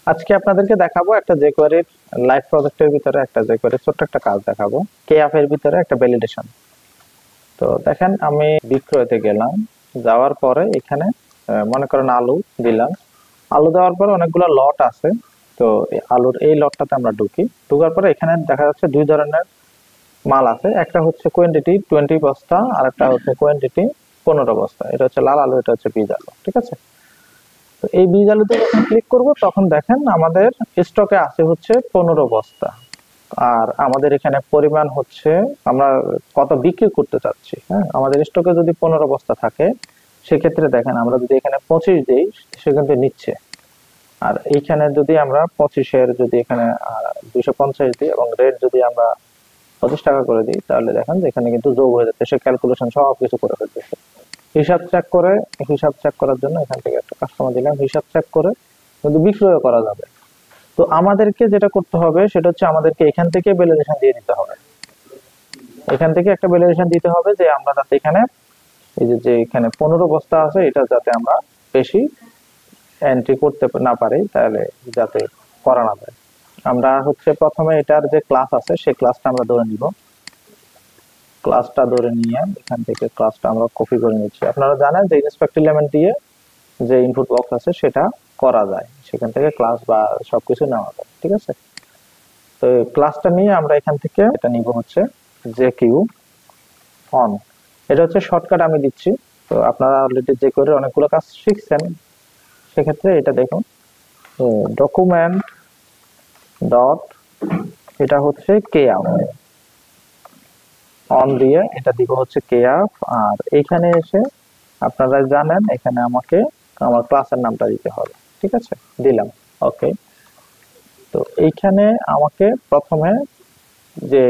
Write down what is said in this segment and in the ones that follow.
আজকে আপনাদেরকে দেখাবো একটা jQuery লাইভ প্রজেক্টের ভিতরে একটা jQuery ছোট্ট একটা কাজ দেখাবো। KF এর ভিতরে একটা ভ্যালিডেশন। তো দেখেন আমি বিক্রয়তে গেলাম, যাওয়ার পরে এখানে মনে করেন আলু দিলাম। আলু দেওয়ার পরে অনেকগুলো লট আছে। তো এই আলুর এই লটটাতে আমরা ঢুকি, ঢোকার পরে এখানে দেখা যাচ্ছে দুই ধরনের মাল আছে। একটা হচ্ছে কোয়ান্টিটি 20 বস্তা, আর একটা হচ্ছে কোয়ান্টিটি 15 বস্তা। এটা হচ্ছে লাল আলু, এটা হচ্ছে বীজ আলু, ঠিক আছে। তো এই বীজ আলুতে যখন ক্লিক করব তখন দেখেন আমাদের স্টকে আছে হচ্ছে 15 বস্তা। আর আমাদের এখানে পরিমাণ হচ্ছে আমরা কত বিক্রি করতে চাচ্ছি। হ্যাঁ, আমাদের স্টকে যদি 15 বস্তা থাকে, সেক্ষেত্রে দেখেন আমরা যদি এখানে 25 দিই, সে কিন্তু নিচ্ছে। আর এইখানে যদি আমরা 25-এর যদি এখানে 250 দিই এবং রেট যদি আমরা 25 টাকা করে দিই, তাহলে দেখেন যে এখানে কিন্তু যোগ হয়ে যাচ্ছে, সে ক্যালকুলেশন সব কিছু করে ফেলতেছে। হিসাব চেক করে, হিসাব চেক করার জন্য এখান থেকে একটা কাস্টমার দিলাম, হিসাব চেক করে কিন্তু বিক্রয় করা যাবে। তো আমাদেরকে যেটা করতে হবে সেটা হচ্ছে আমাদেরকে এখান থেকে ভ্যালিডেশন দিয়ে দিতে হবে। এখান থেকে একটা ভ্যালিডেশন দিতে হবে যে আমরা যাতে এখানে এই যে এখানে 15 বস্তা আছে, এটা যাতে আমরা বেশি এন্ট্রি করতে না পারি, তাহলে যাতে করা না যায়। আমরা হচ্ছে প্রথমে এটার যে ক্লাস আছে সেই ক্লাসটা আমরা ধরে নিব। ক্লাসটা ধরে নিয়ে এখান থেকে ক্লাসটা আমরা কপি করে নিচ্ছি। আপনারা জানেন যে ইন্সপেক্ট এলিমেন্ট দিয়ে যে ইনপুট বক্স আছে সেটা করা যায়, সেখান থেকে ক্লাস বা সবকিছু নেওয়া যায়, ঠিক আছে। তো ক্লাসটা নিয়ে আমরা এখান থেকে এটা নিব হচ্ছে jQ অন। এটা হচ্ছে শর্টকাট আমি দিচ্ছি। তো আপনারা অলরেডি jQuery অনেকগুলো কাজ শিখছেন, সেক্ষেত্রে এটা দেখুন ডকুমেন্ট ডট, এটা হচ্ছে কেআপ অন দিয়ে এটা দিব হচ্ছে কেআপ। আর এখানে এসে আপনারা জানেন এখানে আমাকে আমার ক্লাসের নামটা দিতে হবে, ঠিক আছে, দিলাম। ওকে। তো এইখানে আমাকে প্রথমে যে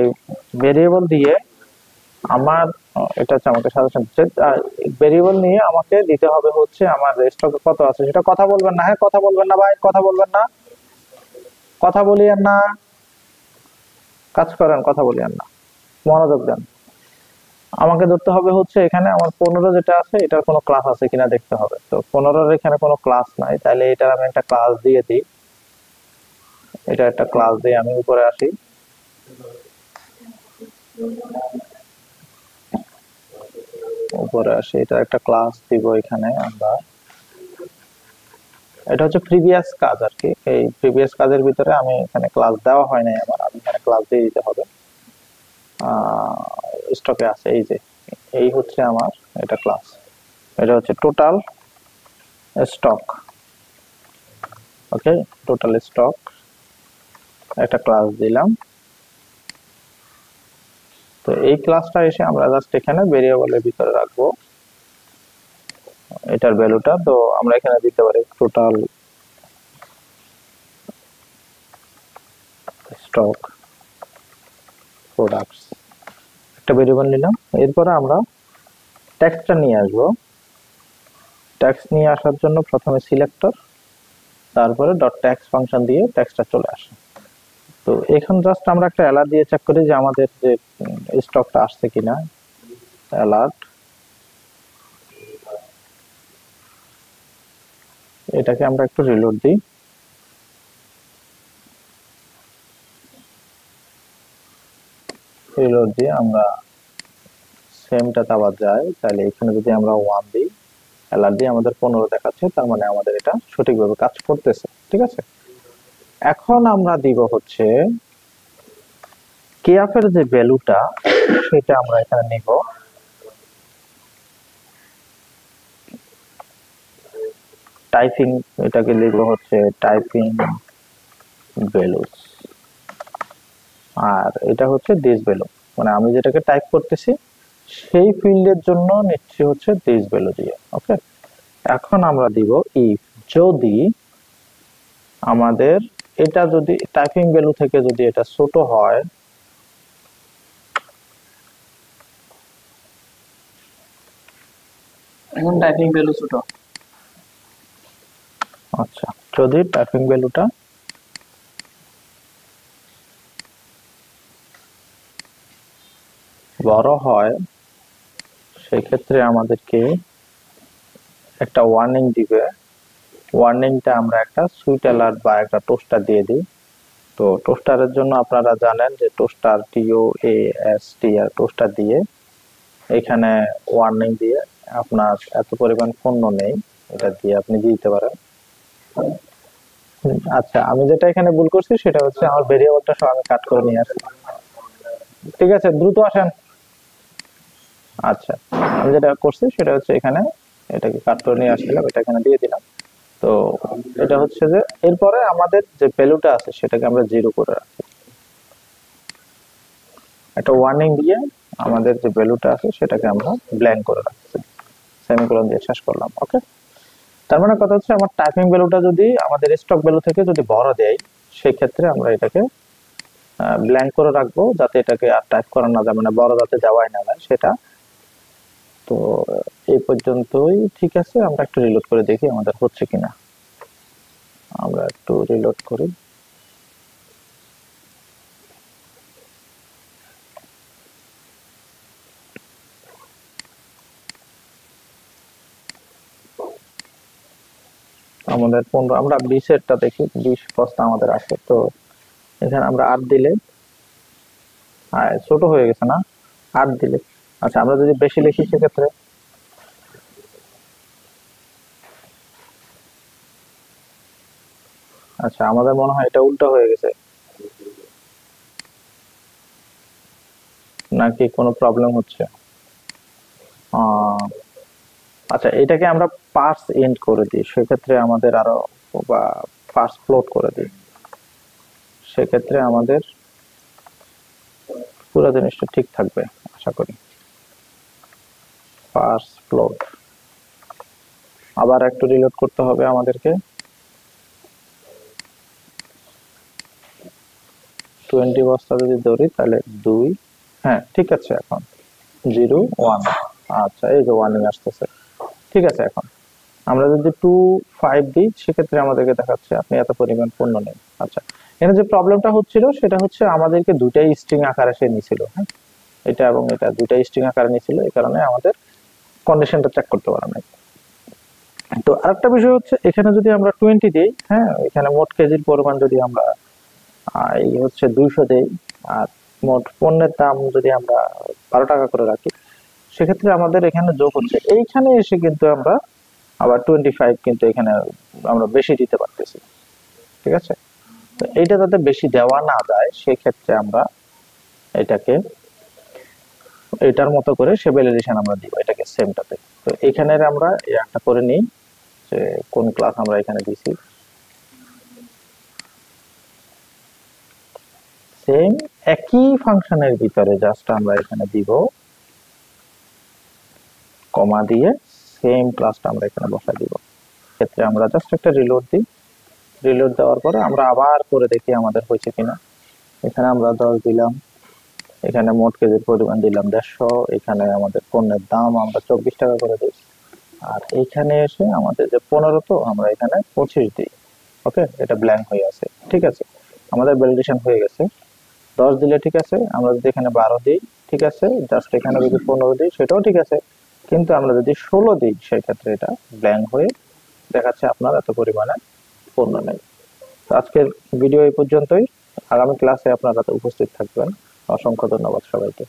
ভেরিয়েবল দিয়ে আমার এটা হচ্ছে আমাকে সাজেশন দিচ্ছে, ভেরিয়েবল নিয়ে আমাকে দিতে হবে হচ্ছে আমার স্টকে কত আছে সেটা। কথা বলবেন না, হ্যাঁ কথা বলবেন না ভাই, কথা বলবেন না, কথা বলিয়েন না, কাজ করেন, কথা বলিয়েন না, মনোযোগ দেন। আমাকে ধরতে হবে হচ্ছে এখানে আমার 15 যেটা আছে এটার কোনো ক্লাস আছে কিনা দেখতে হবে। তো 15-র এখানে কোনো ক্লাস নাই, তাহলে এটার আমি একটা ক্লাস দিয়ে দিই। এটা একটা ক্লাস দিয়ে আমি উপরে আসি। উপরে আসি, এটা একটা ক্লাস দিব এখানে আমরা। এটা হচ্ছে প্রিভিয়াস কাজ আর কি। এই প্রিভিয়াস কাজের ভিতরে আমি এখানে ক্লাস দেওয়া হয় নাই আমার, আমি এখানে ক্লাস দিয়ে দিতে হবে। স্টকে আছে এই যে, এই হচ্ছে আমার এটা ক্লাস। এটা হচ্ছে টোটাল স্টক। ওকে, টোটাল স্টক একটা ক্লাস দিলাম। তো এই ক্লাসটা এসে আমরা জাস্ট এখানে ভেরিয়েবলের ভিতরে রাখবো এটার ভ্যালুটা। তো আমরা এখানে দিতে পারি টোটাল স্টক প্রোডাক্টস, একটা ভেরিয়েবল নিলাম। এরপরে আমরা টেক্সটটা নিয়ে আসবো। টেক্সট নিয়ে আসার জন্য প্রথমে সিলেক্টর, তারপরে ডট টেক্সট ফাংশন দিয়ে টেক্সটটা চলে আসে। তো এখন জাস্ট আমরা একটা অ্যালার্ট দিয়ে চেক করি যে আমাদের যে স্টকটা আসছে কিনা। অ্যালার্ট, এটাকে আমরা একটু রিলোড দিই। রিলোড দিয়ে আমরা সেমটাতে আবার যাই, তাহলে এখানে যদি আমরা 1 দিই, অ্যালার্ট দিয়ে আমাদের 15 দেখাচ্ছে, তার মানে আমাদের এটা সঠিকভাবে কাজ করতেছে, ঠিক আছে। এখন আমরা দিব হচ্ছে কেএফ এর যে ভ্যালুটা সেটা আমরা এখানে নিব। টাইপিং, এটাকে লিখবো হচ্ছে টাইপিং ভ্যালুস। আর এটা হচ্ছে দিস ভ্যালু, মানে আমি যেটাকে টাইপ করতেছি সেই ফিল্ডের জন্য নিচ্ছি হচ্ছে দিস ভ্যালু দিয়ে। ওকে, এখন আমরা দিব ইফ, যদি আমাদের এটা যদি টাইপিং ভ্যালু থেকে যদি এটা ছোট হয়, এখন টাইপিং ভ্যালু ছোট। আচ্ছা, যদি টাইপিং ভ্যালুটা বড় হয়, সেক্ষেত্রে আমাদেরকে একটা ওয়ার্নিং দিবে ওয়ার্নিংটা আমরা একটা সুইট অ্যালার্ট বা একটা টোস্টার দিয়ে দিই। তো টোস্টারের জন্য আপনারা জানেন যে টোস্টার TOASTR টোস্টার দিয়ে এখানে ওয়ার্নিং দিয়ে আপনার এত পরিমাণ পণ্য নেই, এটা দিয়ে আপনি দিতে পারেন। আচ্ছা, আমি যেটা এখানে ভুল করছি সেটা হচ্ছে আমার ভেরিয়েবলটা সব আমি কাট করে নিয়ে আসি। ঠিক আছে, দ্রুত আসেন। আচ্ছা, আমি যেটা করছি সেটা হচ্ছে এখানে এটাকে কাট করে নিয়ে আসছিলাম, এটা এখানে দিয়ে দিলাম। তো এটা হচ্ছে যে এরপরে আমাদের যে ভ্যালুটা আছে সেটাকে আমরা 0 করে রাখি। একটা ওয়ার্নিং দিয়ে আমাদের যে ভ্যালুটা আছে সেটাকে আমরা ব্ল্যাঙ্ক করে রাখছি, সেমিকোলন দিয়ে শেষ করলাম। ওকে, তার মানে কথা হচ্ছে আমার টাইপিং ভ্যালুটা যদি আমাদের স্টক ভ্যালু থেকে যদি বড় দেয়, সেই ক্ষেত্রে আমরা এটাকে ব্ল্যাঙ্ক করে রাখবো, যাতে এটাকে আর টাইপ করা না যায়, মানে বড় যাতে যাওয়াই না যায় সেটা। তো এই পর্যন্তই ঠিক আছে, আমরা একটু রিলোড করে দেখি আমাদের হচ্ছে কিনা। আমরা একটু রিলোড করি। আমাদের 15, আমরা 20-এরটা দেখি, 20 বস্তা আমাদের আছে। তো এখানে আমরা 8 দিলে ছোট হয়ে গেছে না, 8 দিলে। আচ্ছা, আমরা যদি বেশি লিখি সেক্ষেত্রে, আচ্ছা আমাদের মনে হয় এটা উল্টো হয়ে গেছে, নাকি কোনো প্রবলেম হচ্ছে? আচ্ছা, এটাকে আমরা পার্স এন্ড করে দিই, সেক্ষেত্রে আমাদের আরো, বা পার্স ফ্লোট করে দিই, সেক্ষেত্রে আমাদের পুরো জিনিসটা ঠিক থাকবে আশা করি। পার্স ফ্লোট, আবার একটু রিলোড করতে হবে আমাদেরকে। 20 বস্তা যদি ধরি তাহলে 2, হ্যাঁ ঠিক আছে, এখন 0 1। আচ্ছা, এই যে ওয়ার্নিং আসতেছে, ঠিক আছে। এখন আমরা যদি 2 5 দিই সেক্ষেত্রে আমাদেরকে দেখাচ্ছে আপনি এত পরিমাণ পণ্য নেই। আচ্ছা, এখানে যে প্রবলেমটা হচ্ছিল সেটা হচ্ছে আমাদেরকে দুটাই স্ট্রিং আকারে সে নিছিল, হ্যাঁ, এটা এবং এটা দুটাই স্ট্রিং আকারে নিছিল, এই কারণে আমাদের কন্ডিশনটা চেক করতে পারা নাই। তো আরেকটা বিষয় হচ্ছে এখানে যদি আমরা 20 দেই, হ্যাঁ, এখানে মোট কেজির পরিমাণ যদি আমরা এই হচ্ছে 200 দেই, আর মোট পণ্যের দাম যদি আমরা 12 টাকা করে রাখি, সেক্ষেত্রে আমাদের এখানে যোগ হচ্ছে, এইখানে এসে কিন্তু আমরা আবার 25 কিন্তু এখানে আমরা বেশি দিতে পারতেছি। ঠিক আছে, তো এইটা যাতে বেশি দেওয়া না যায় সেক্ষেত্রে আমরা এটাকে এটার মতো করে সে ভ্যালিডেশন আমরা দিব এটাকে সেমটাতে। তো এখানে আমরা একটা করে নিই যে কোন ক্লাস আমরা এখানে দিছি, সেম একই ফাংশনের ভিতরে জাস্ট আমরা এখানে দিব কমা দিয়ে সেম ক্লাসটা আমরা এখানে বসা দিব। ক্ষেত্রে আমরা জাস্ট একটা রিলোড দিই, রিলোড দেওয়ার পরে আমরা আবার করে দেখি আমাদের হয়েছে কিনা। এখানে আমরা 10 দিলাম, এখানে মোট কেজির পরিমাণ দিলাম 150, এখানে আমাদের পণ্যের দাম আমরা 24 টাকা করে দিই, আর এইখানে এসে আমাদের যে 15, তো আমরা এখানে 25 দিই। ওকে, এটা ব্ল্যাঙ্ক হয়ে আছে, ঠিক আছে, আমাদের ভ্যালিডেশন হয়ে গেছে। 10 দিলে ঠিক আছে, আমরা যদি এখানে 12 দিই ঠিক আছে, জাস্ট এখানে যদি 15 দিই সেটাও ঠিক আছে, কিন্তু আমরা যদি 16 দিই সেক্ষেত্রে এটা ব্ল্যাঙ্ক হয়ে দেখাচ্ছে আপনার এত পরিমাণে পণ্য নেই। তো আজকের ভিডিও এই পর্যন্তই, আগামী ক্লাসে আপনারা উপস্থিত থাকবেন। অসংখ্য ধন্যবাদ সবাইকে।